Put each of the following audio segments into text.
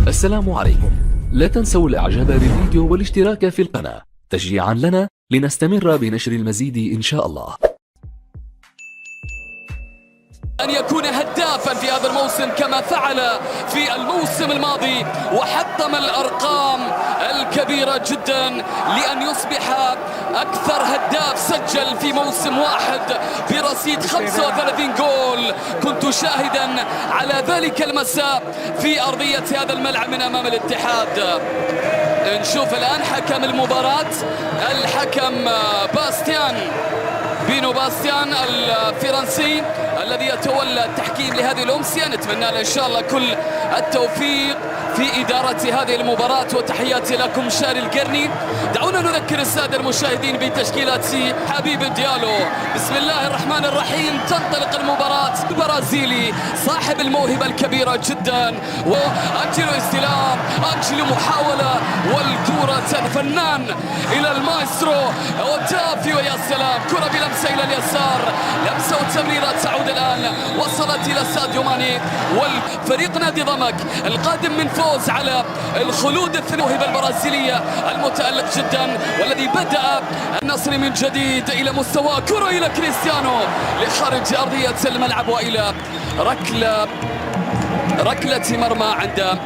السلام عليكم. لا تنسوا الاعجاب بالفيديو والاشتراك في القناة تشجيعا لنا لنستمر بنشر المزيد إن شاء الله. أن يكون هدافا في هذا الموسم كما فعل في الموسم الماضي وحطم الأرقام الكبيرة جدا لأن يصبح أكثر هداف سجل في موسم واحد برصيد 35 جول. كنت شاهدا على ذلك المساء في أرضية هذا الملعب من أمام الاتحاد. نشوف الآن حكم المباراة، الحكم بينو باستيان الفرنسي الذي يتولى التحكيم لهذه الأمسية. نتمنى له إن شاء الله كل التوفيق في إدارة هذه المباراة، وتحياتي لكم شاري القرني. دعونا نذكر السادة المشاهدين بتشكيلات حبيب ديالو. بسم الله الرحمن الرحيم. تنطلق المباراة. البرازيلي صاحب الموهبة الكبيرة جدا، وأنجلو استلام، أنجلو محاولة والكرة فنان إلى المايسترو أوتافيو. يا سلام، كرة بلمسة إلى اليسار، لمسة وتمريرة تعود الآن، وصلت إلى ساديو ماني والفريق نادي ضمك القادم من فوز على الخلود الموهبة البرازيلية المتألق جدا، والذي بدأ النصر من جديد إلى مستوى. كرة إلى كريستيانو لخارج أرضية الملعب وإلى ركلة مرمى عند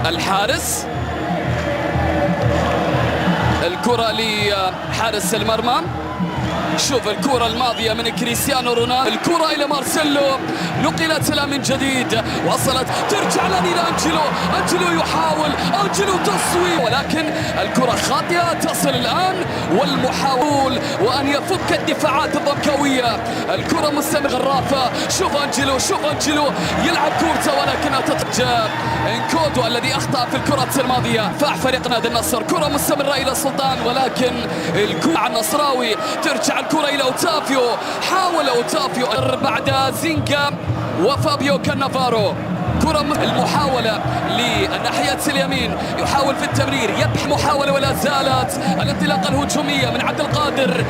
الحارس. الكرة لحارس المرمى. شوف الكرة الماضية من كريستيانو رونالدو، الكرة إلى مارسيلو، نقلت لها من جديد، وصلت ترجع الآن إلى أنجلو يحاول، أنجلو تصويب، ولكن الكرة خاطئة. تصل الآن والمحاول وأن يفك الدفاعات الضمكاوية. الكرة مستمرة غرافة. شوف أنجلو يلعب كورته ولكنها تتجاب. انكودو الذي أخطأ في الكرة الماضية. دفاع فريق نادي النصر، كرة مستمرة إلى سلطان، ولكن الكرة النصراوي ترجع الكرة إلى أوتافيو. حاول أوتافيو بعد زينكا وفابيو كانافارو. كرة المحاولة لناحية اليمين، يحاول في التمرير، يبحث محاولة ولا زالت الانطلاقة الهجومية من عبد القادر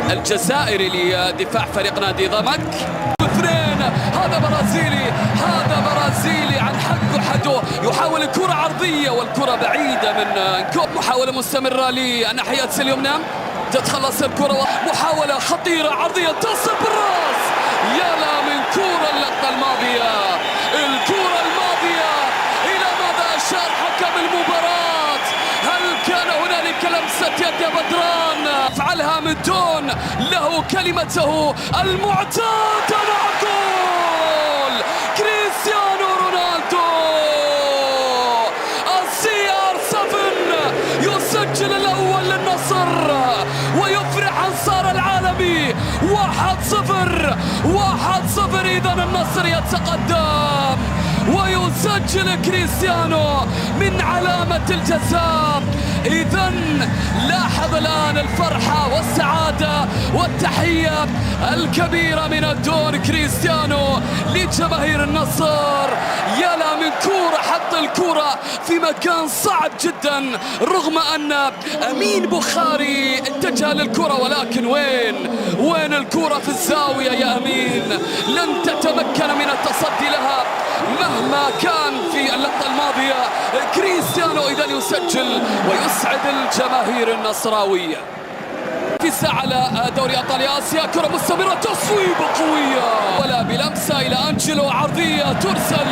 الجزائري لدفاع فريق نادي ضمك. هذا برازيلي عن حده، يحاول الكرة عرضية والكرة بعيدة من كوب. محاولة مستمرة لناحية اليمنى، تتخلص الكرة، محاولة خطيرة عرضية تصل بالراس. يلا من كرة اللقطة الماضية، الكرة الماضية إلى ماذا أشار حكم المباراة؟ هل كان هنالك لمسة يد يا بدران؟ فعلها من دون له كلمته المعتادة. جول كريستيانو رونالدو. CR7 يسجل الأول للنصر ويفرح أنصار العالمي. 1-0. إذا النصر يتقدم ويسجل كريستيانو من علامة الجزاء. إذا لاحظ الآن الفرحة والسعادة والتحية الكبيرة من الدون كريستيانو لجماهير النصر. يلا من كورة، حط الكورة في مكان صعب جدا، رغم أن أمين بخاري اتجه للكرة، ولكن وين الكرة في الزاوية يا أمين؟ لن تتمكن من التصدي لها مهما كان في اللقطة الماضية. كريستيانو إذا يسجل ويسعد الجماهير النصراوية. في الساعة على دوري أبطال آسيا، كرة مستمرة، تصويب قوية ولا بلمسة إلى أنجلو، عرضية ترسل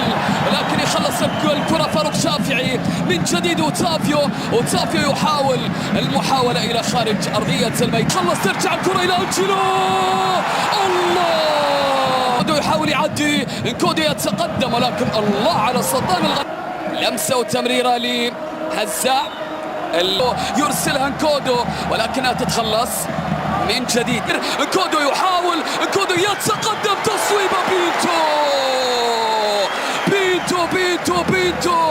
ولكن يخلص الكرة فاروق شافعي من جديد. أوتافيو يحاول المحاولة إلى خارج أرضية الميدان، خلص ترجع الكرة إلى أنجلو. الله، يحاول يعدي، انكودو يتقدم، ولكن الله على سلطان لمسة وتمريرة لهزاع، يرسلها انكودو ولكنها تتخلص من جديد. انكودو يحاول، انكودو يتقدم، تصويبه بيتو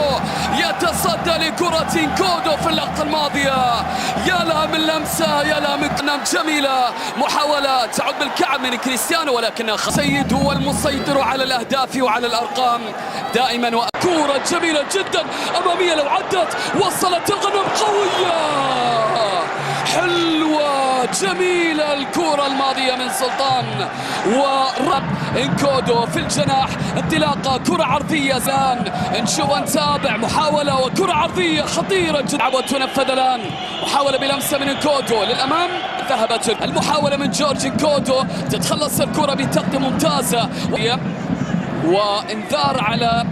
يتصدى لكرة انكودو في اللقطة الماضية. يا لها من لمسة، يا لها من جميلة، محاولة تعود بالكعب من كريستيانو ولكنها سيد هو المسيطر على الأهداف وعلى الأرقام دائما. وكرة جميلة جدا أمامية، لو عدت وصلت الغنم قوية، حلوة جميلة الكرة الماضية من سلطان ورب انكودو في الجناح، انطلاقة كرة عرضية الآن نشوف نتابع محاولة وكرة عرضية خطيرة جدا وتنفذ الآن. محاولة بلمسة من انكودو للأمام، ذهبت المحاولة من جورج انكودو، تتخلص الكرة بتغطية ممتازة وانذار على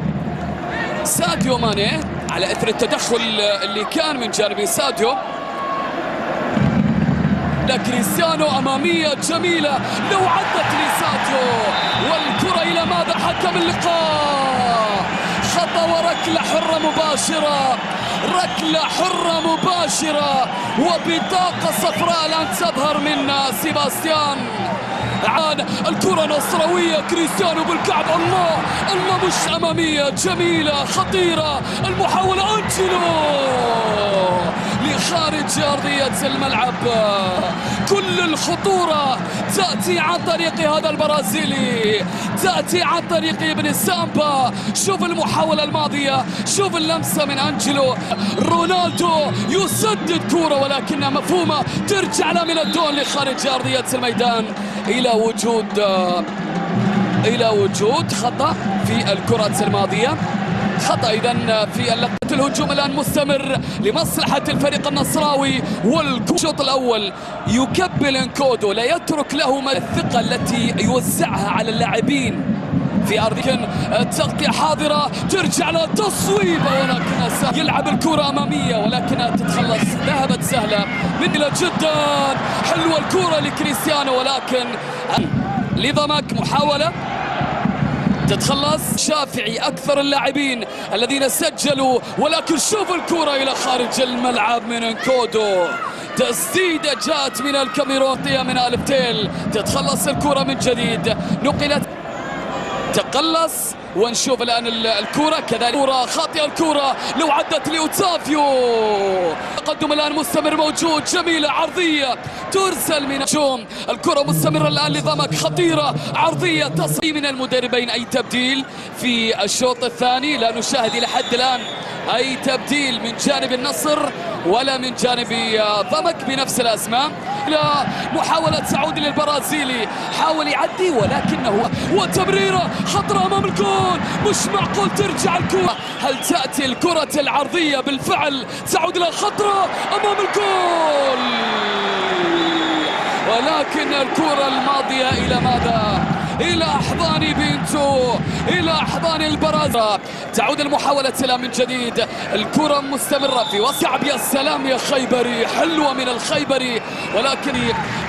ساديو ماني على اثر التدخل اللي كان من جانب ساديو. كريستيانو أمامية جميلة لو عدت لساديو، والكرة إلى ماذا؟ حكم اللقاء خطأ وركلة حرة مباشرة، ركلة حرة مباشرة وبطاقة صفراء الآن تظهر من سيباستيان. الآن الكرة نصراوية، كريستيانو بالكعب، الله الله، مش أمامية جميلة خطيرة، المحاولة أنجلو لخارج أرضية الملعب. كل الخطورة تأتي عن طريق هذا البرازيلي، تأتي عن طريق ابن سامبا. شوف المحاولة الماضية، شوف اللمسة من أنجلو. رونالدو يسدد كرة ولكنها مفهومة، ترجع له من الدون لخارج أرضية الميدان إلى وجود خطأ في الكرة الماضية. خطأ إذن في اللقطة. الهجوم الآن مستمر لمصلحة الفريق النصراوي، والشوط الأول يكبل انكودو، لا يترك له الثقة التي يوزعها على اللاعبين في أرض. التغطية حاضرة، ترجع له تصويبة ولكنها يلعب الكرة أمامية ولكنها تتخلص، ذهبت سهلة من إلى جدا. حلوة الكرة لكريستيانو ولكن لضمك محاولة تتخلص. شافعي أكثر اللاعبين الذين سجلوا، ولكن شوف الكرة إلى خارج الملعب من انكودو. تسديدة جاءت من الكاميرون من ألفتيل، تتخلص الكرة من جديد، نقلت تقلص. ونشوف الآن الكرة كذلك كرة خاطئة، الكرة لو عدت لأوتافيو. تقدم الآن مستمر موجود، جميلة عرضية ترسل من نجوم. الكرة مستمرة الآن لضمك، خطيرة عرضية تصل من المدربين. أي تبديل في الشوط الثاني؟ لا نشاهد إلى حد الآن أي تبديل من جانب النصر ولا من جانب ضمك بنفس الأسماء. لا محاولة تعود للبرازيلي، حاول يعدي ولكنه وتمريرة خطرة أمام الجول، مش معقول ترجع الكرة. هل تأتي الكرة العرضية بالفعل تعود إلى خطرة أمام الجول؟ ولكن الكرة الماضية إلى ماذا؟ إلى أحضان بينتو، إلى أحضان البرازيل. تعود المحاولة الآن من جديد، الكرة مستمرة في وسط كعب. يا سلام يا خيبري، حلوة من الخيبري. ولكن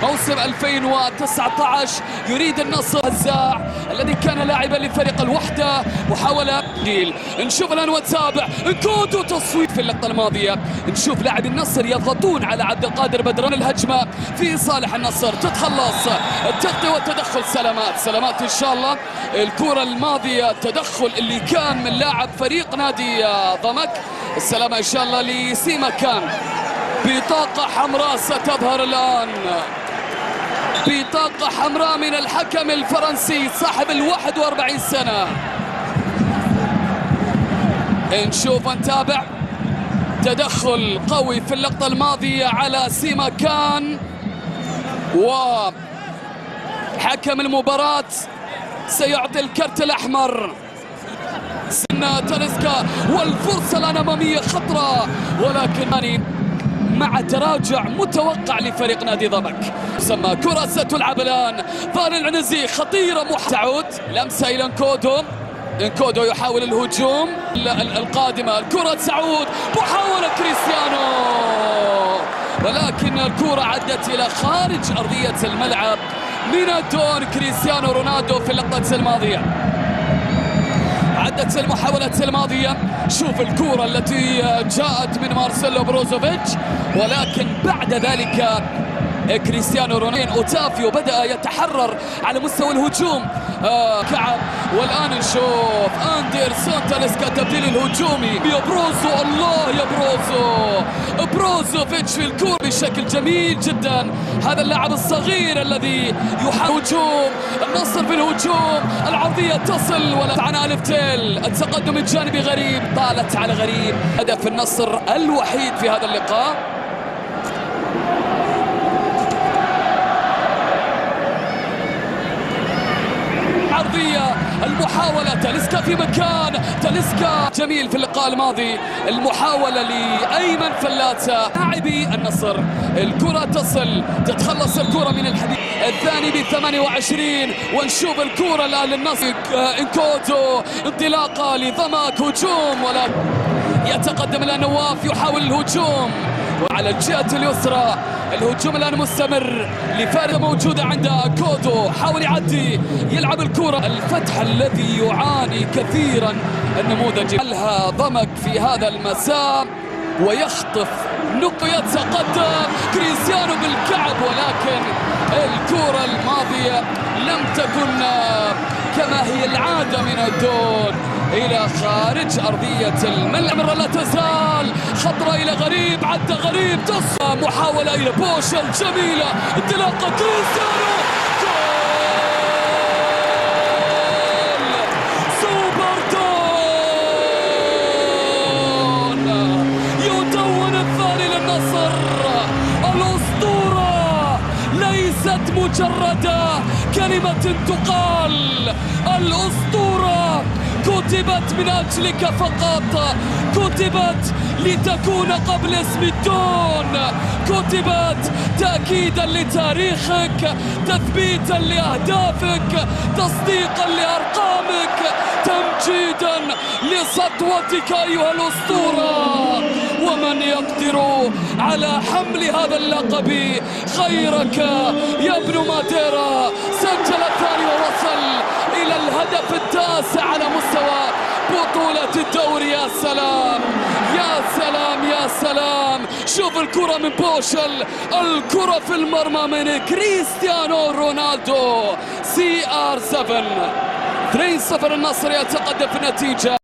موسم 2019 يريد النصر هزاع الذي كان لاعبا لفريق الوحدة. محاولة نشوف الآن ونتابع انكودو، تصويت في اللقطة الماضية. نشوف لاعب النصر يضغطون على عبد القادر بدران. الهجمة في صالح النصر تتخلص، التغطية والتدخل. سلامات إن شاء الله. الكرة الماضية التدخل اللي كان من لاعب فريق نادي ضمك. السلامة إن شاء الله لسيما كان. بطاقة حمراء ستظهر الآن، بطاقة حمراء من الحكم الفرنسي صاحب 41 سنة. نشوف نتابع تدخل قوي في اللقطة الماضية على سيما كان، وحكم المباراة سيعطي الكرت الأحمر. سنة تاليسكا، والفرصة الآن أمامية خطرة ولكن مع تراجع متوقع لفريق نادي ضمك. سمى كرة ستلعب الآن، ظهر العنزي خطيرة. تعود لمسة إلى انكودو يحاول الهجوم القادمة، الكرة تعود، محاولة كريستيانو ولكن الكرة عدت إلى خارج أرضية الملعب من الدون. كريستيانو رونالدو في اللقطة الماضية عدت المحاولة الماضية. شوف الكرة التي جاءت من مارسيلو بروزوفيتش، ولكن بعد ذلك كريستيانو رونالدو. أوتافيو بدأ يتحرر على مستوى الهجوم كعب. والآن نشوف أندرسون تاليسكا تبديل الهجومي. يا بروزو، الله يا بروزوفيتش في الكرة بشكل جميل جدا. هذا اللاعب الصغير الذي يحاول هجوم النصر في الهجوم. العرضية تصل ولا عن ألفتيل. التقدم الجانبي غريب، طالت على غريب. هدف النصر الوحيد في هذا اللقاء. العرضية، المحاولة تاليسكا في مكان، تاليسكا جميل في اللقاء الماضي، المحاولة لأيمن فلاتة لاعبي النصر، الكرة تصل، تتخلص الكرة من الحديد الثاني ب28، ونشوف الكرة الآن للنصر. انكوتو انطلاقة لضمك هجوم، ولا يتقدم الآن نواف يحاول الهجوم، وعلى الجهة اليسرى الهجوم الآن مستمر لفارق موجودة عند كودو، حاول يعدي يلعب الكرة، الفتح الذي يعاني كثيرا النموذج لها ضمك في هذا المساء ويخطف نقطة، يتقدم كريستيانو بالكعب، ولكن الكرة الماضية لم تكن كما هي العادة من الدون إلى خارج أرضية الملعب. لا تزال خطرة إلى غريب، عدى غريب، تصل محاولة إلى بوشل جميلة، انطلاقة كريستيانو، جول سوبر دون، يدون الثاني للنصر. الأسطورة ليست مجرد كلمة تقال، الأسطورة كتبت من أجلك فقط، كتبت لتكون قبل اسم الدون، كتبت تأكيدا لتاريخك، تثبيتا لأهدافك، تصديقا لأرقامك، تمجيدا لسطوتك أيها الأسطورة. ومن يقدر على حمل هذا اللقب خيرك يا ابن ماديرا. سجل الثاني ووصل إلى الهدف التاسع على مستوى بطولة الدوري. يا سلام يا سلام يا سلام، شوف الكرة من بوشل، الكرة في المرمى من كريستيانو رونالدو. CR7 3-0 النصر يتقدم في النتيجة.